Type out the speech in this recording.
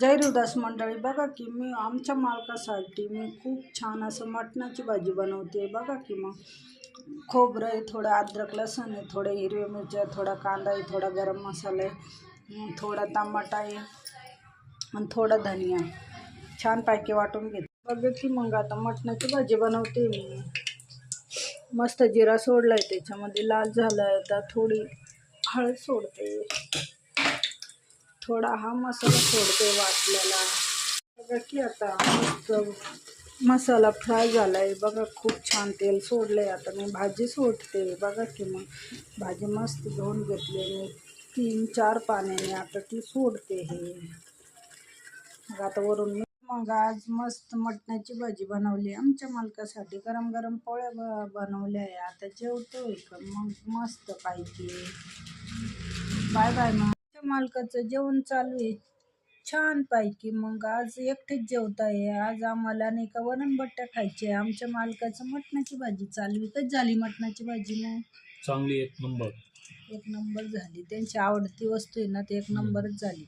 जय रुदास मंडळी, बघा की मी आमच्या मालकासाठी मी खूप छान असं मटणाची भाजी बनवते. बघा की मग खोबरं आहे, थोडं अद्रक लसूण आहे, थोडे हिरवे मिरच्या, थोडा कांदा आहे, थोडा गरम मसाला आहे, थोडा टमाटा आहे आणि थोडा धनिया आहे. छानपैकी वाटून घेते. बघा की मग आता मटणाची भाजी बनवते मी. मस्त जिरा सोडला आहे, त्याच्यामध्ये लाल झाला आहे. आता थोडी हळद सोडते, थोडा हा मसाला सोडते वाटलेला. बघा की आता मस्त मसाला फ्राय झाला आहे. बघा खूप छान तेल सोडलं आहे. आता मी भाजी सोडते. बघा की मग भाजी मस्त धुवून घेतली मी 3-4 पाण्याने. आता ती सोडते हे. मग आता वरून मी मग आज मस्त मटणाची भाजी बनवली आमच्या मालकासाठी. गरम गरम पोळ्या बनवल्या आहे. आता जेवतोय मग मस्त पैकी. Bye bye. मग मालकाचं जेवण चालू आहे छान पैकी. मग आज एकटेच जेवत आहे. आज आम्हाला नाही का वरणबट्ट्या खायचे. आमच्या मालकाचं मटणाची भाजी चालू. कधी झाली मटणाची भाजी? मग चांगली, एक नंबर झाली. त्यांची आवडती वस्तू आहे ना, ते एक नंबरच झाली.